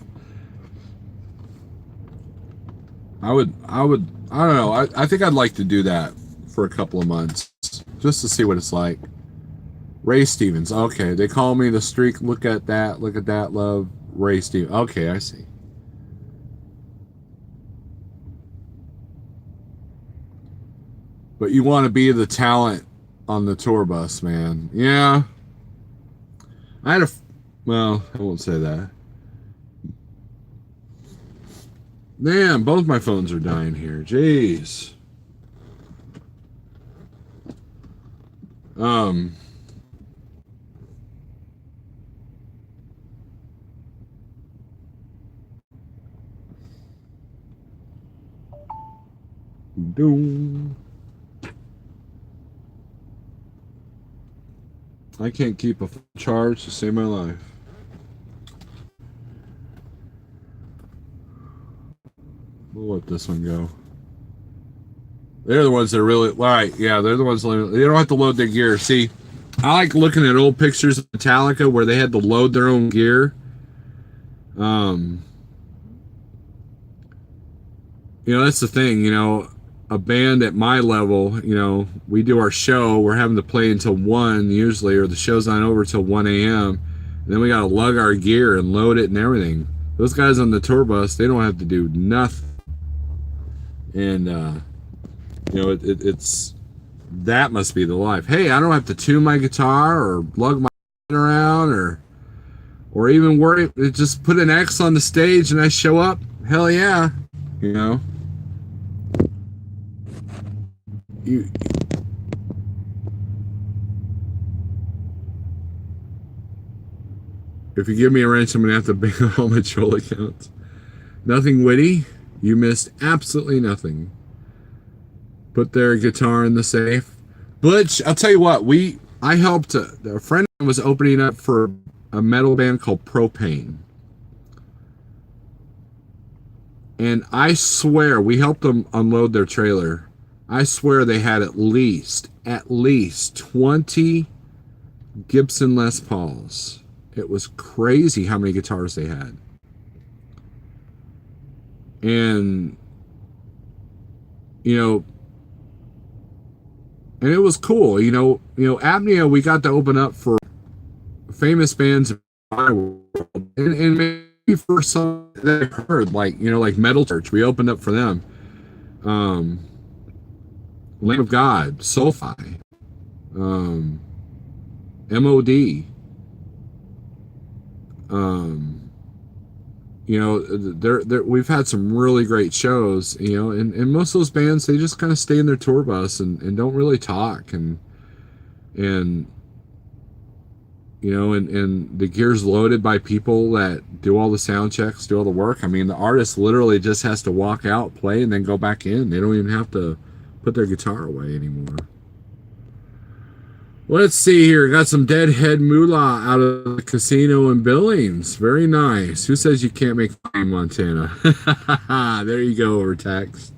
I don't know. I think I'd like to do that for a couple of months just to see what it's like. Ray Stevens. Okay, they call me the Streak. Look at that. Look at that, love. Ray Stevens. Okay, I see. But you want to be the talent on the tour bus, man. Yeah. Well, I won't say that. Damn, both my phones are dying here. Jeez. Doom. I can't keep a full charge to save my life. We'll let this one go. They're the ones that are really, right, yeah, they're the ones that they don't have to load their gear. See, I like looking at old pictures of Metallica where they had to load their own gear. That's the thing, a band at my level, we do our show, we're having to play until 1 usually, or the show's not over till 1 a.m. And then we got to lug our gear and load it and everything. Those guys on the tour bus, they don't have to do nothing. And, it's that must be the life. Hey, I don't have to tune my guitar or lug my around or even worry. Just put an X on the stage and I show up. Hell yeah. You know? You, if you give me a wrench, I'm going to have to ban all my troll accounts. Nothing witty. You missed absolutely nothing. Put their guitar in the safe. Butch, I'll tell you what. I helped. A friend was opening up for a metal band called Propane. And I swear, we helped them unload their trailer. I swear they had at least 20 Gibson Les Pauls. It was crazy how many guitars they had. And, and it was cool. Apnea, we got to open up for famous bands in my world. And maybe for some that I heard, like Metal Church, we opened up for them. Lamb of God, Soulfly, MOD. We've had some really great shows, and most of those bands, they just kind of stay in their tour bus and don't really talk, and the gear's loaded by people that do all the sound checks, do all the work. I mean, the artist literally just has to walk out, play, and then go back in. They don't even have to put their guitar away anymore. Let's see here. Got some deadhead moolah out of the casino in Billings. Very nice. Who says you can't make money in Montana? There you go, over text.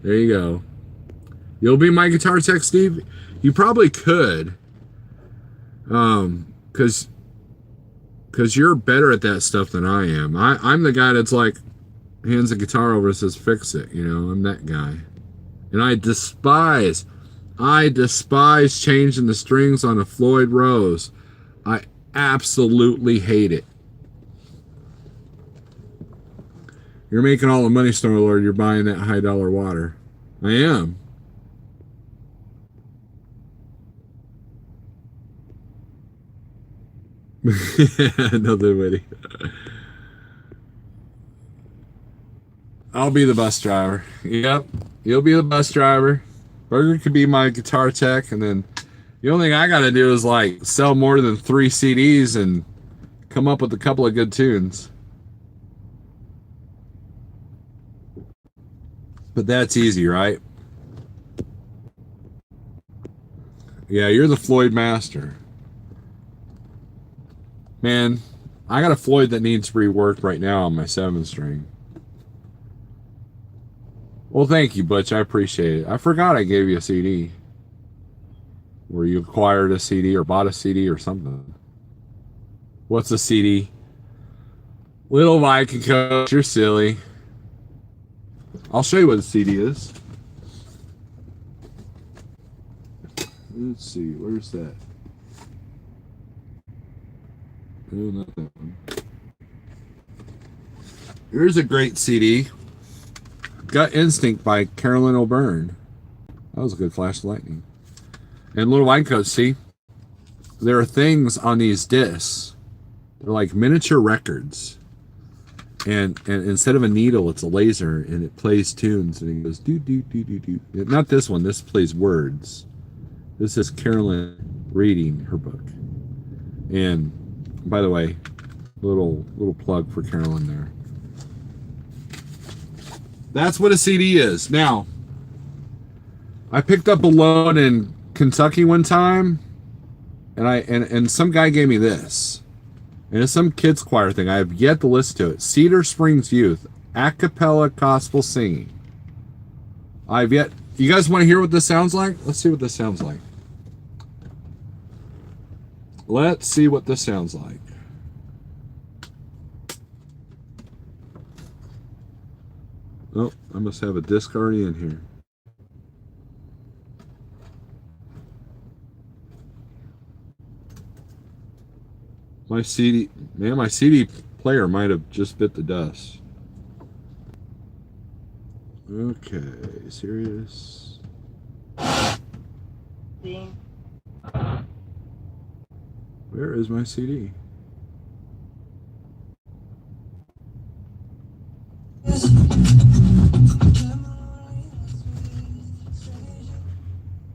There you go. You'll be my guitar tech, Steve? You probably could. Because you're better at that stuff than I am. I'm the guy that's like, hands the guitar over and says, fix it. I'm that guy. And I despise changing the strings on a Floyd Rose. I absolutely hate it. You're making all the money, Star Lord. You're buying that high dollar water. I am. Nothing witty. I'll be the bus driver. Yep. You'll be the bus driver. Burger could be my guitar tech, and then the only thing I gotta do is like sell more than 3 CDs and come up with a couple of good tunes. But that's easy, right? Yeah, you're the Floyd master. Man, I got a Floyd that needs reworked right now on my 7-string. Well, thank you, Butch. I appreciate it. I forgot I gave you a CD. Where you acquired a CD or bought a CD or something. What's a CD? Little Viking Coach, you're silly. I'll show you what a CD is. Let's see, where's that? Oh, not that one. Here's a great CD. Gut Instinct by Carolyn O'Byrne. That was a good flash of lightning. And Little Wine Coat, see? There are things on these discs. They're like miniature records. And instead of a needle, it's a laser, and it plays tunes, and it goes do do do do do. Not this one. This plays words. This is Carolyn reading her book. And by the way, little plug for Carolyn there. That's what a CD is. Now, I picked up a load in Kentucky one time, and some guy gave me this. And it's some kids choir thing. I have yet to listen to it. Cedar Springs Youth, a cappella gospel singing. You guys want to hear what this sounds like? Let's see what this sounds like. Let's see what this sounds like. Oh, I must have a disc already in here. My CD, man, my CD player might have just bit the dust. Okay, serious. Where is my CD?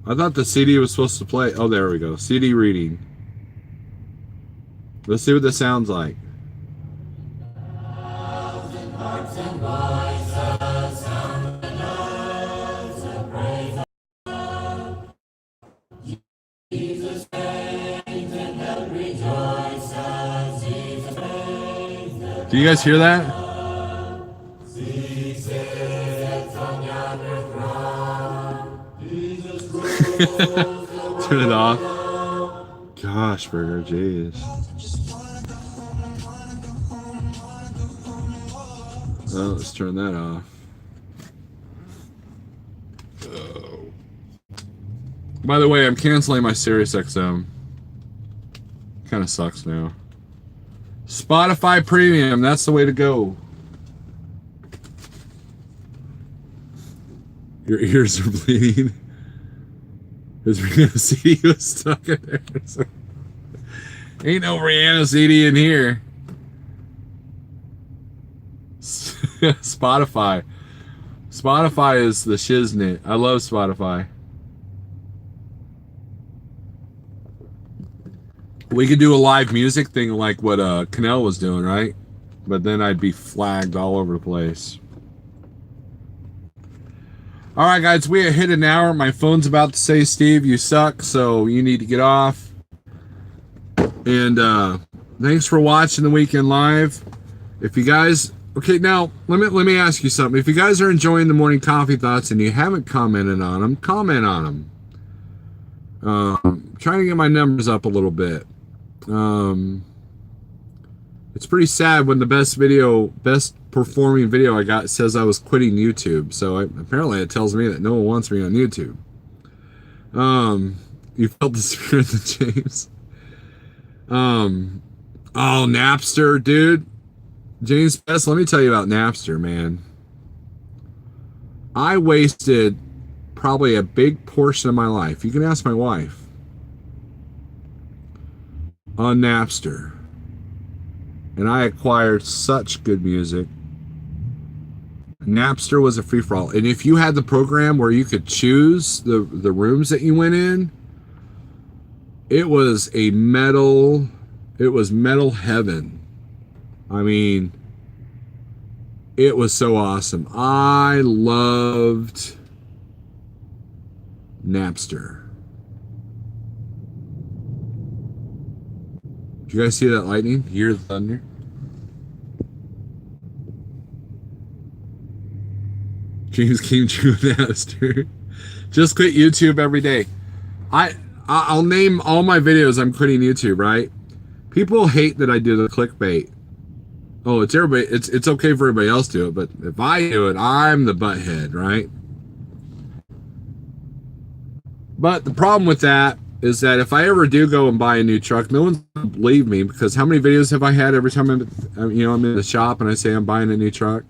I thought the CD was supposed to play. Oh, there we go. CD reading. Let's see what this sounds like. Do you guys hear that? Turn it off. Gosh, Burger, jeez. Well, let's turn that off. Oh. By the way, I'm canceling my SiriusXM. Kind of sucks now. Spotify Premium, that's the way to go. Your ears are bleeding. His Rihanna CD was stuck in there. So. Ain't no Rihanna CD in here. Spotify. Spotify is the shiznit. I love Spotify. We could do a live music thing like what Canel was doing, right? But then I'd be flagged all over the place. All right, guys, we have hit an hour. My phone's about to say, Steve, you suck, so you need to get off. And thanks for watching the Weekend Live. If you guys... Okay, now, let me ask you something. If you guys are enjoying the Morning Coffee Thoughts and you haven't commented on them, comment on them. Trying to get my numbers up a little bit. It's pretty sad when the best performing video I got says I was quitting YouTube. So apparently it tells me that no one wants me on YouTube. You felt the spirit of James. Oh, Napster, dude. James Best, let me tell you about Napster, man. I wasted probably a big portion of my life. You can ask my wife. On Napster. And I acquired such good music. Napster was a free-for-all. And if you had the program where you could choose the rooms that you went in, it was metal heaven. I mean, it was so awesome. I loved Napster. Did you guys see that lightning? You hear the thunder? Dreams came true with Napster. Just quit YouTube every day. I'll name all my videos I'm quitting YouTube, right? People hate that I do the clickbait. Oh, it's okay for everybody else to do it, but if I do it, I'm the butthead, right? But the problem with that is that if I ever do go and buy a new truck, no one's gonna believe me, because how many videos have I had every time I'm in the shop and I say I'm buying a new truck?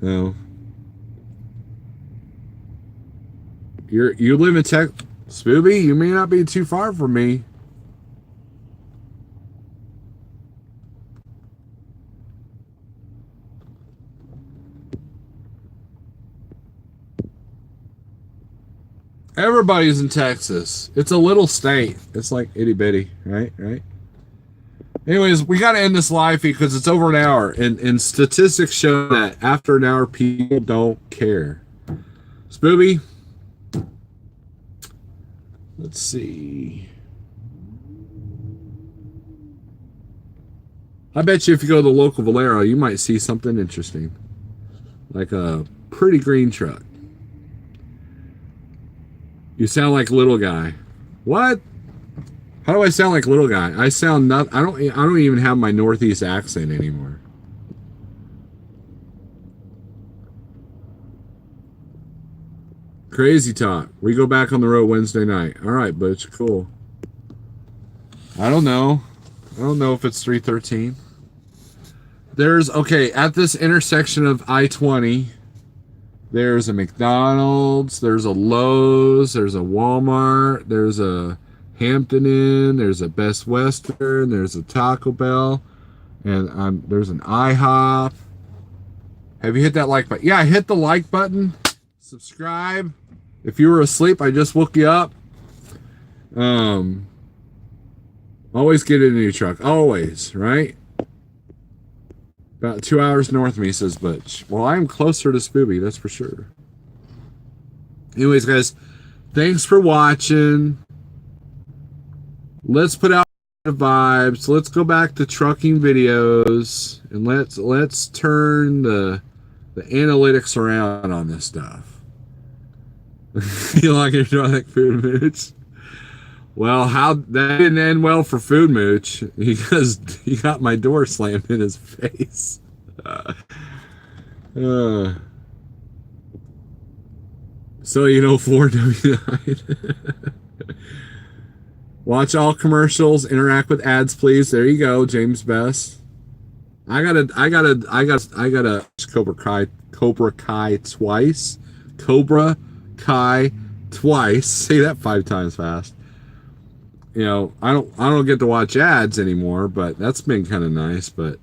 No. You live in Spooby, you may not be too far from me. Everybody's in Texas. It's a little state. It's like itty bitty, right? Anyways, we got to end this live feed because it's over an hour. And statistics show that after an hour, people don't care. Spooby. Let's see. I bet you if you go to the local Valero, you might see something interesting. Like a pretty green truck. You sound like little guy. What? How do I sound like little guy? I sound not. I don't even have my Northeast accent anymore. Crazy talk. We go back on the road Wednesday night. All right, Butch. Cool. I don't know. don't know if it's 313. There's, okay, at this intersection of I-20, there's a McDonald's, there's a Lowe's, there's a Walmart, there's a Hampton Inn, there's a Best Western, there's a Taco Bell, and there's an IHOP. Have you hit that like button? Yeah, hit the like button. Subscribe. If you were asleep, I just woke you up. Always get in your truck. Always, right? About 2 hours north of me, says Butch. Well, I'm closer to Spooby, that's for sure. Anyways, guys, thanks for watching. Let's put out the vibes. Let's go back to trucking videos, and let's turn the analytics around on this stuff. You like your truck, Food Mooch? Well, how that didn't end well for Food Mooch because he got my door slammed in his face. So you know 4W9. Watch all commercials. Interact with ads, please. There you go, James Best. I gotta Cobra Kai twice. Cobra Kai twice. Say that 5 times fast. You know, I don't get to watch ads anymore, but that's been kind of nice. But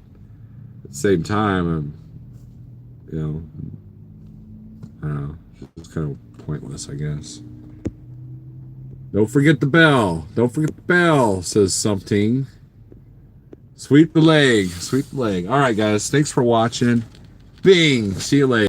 at the same time, you know, I don't know, it's kind of pointless, I guess. Don't forget the bell. Don't forget the bell, says something. Sweep the leg. Sweep the leg. All right, guys. Thanks for watching. Bing. See you later.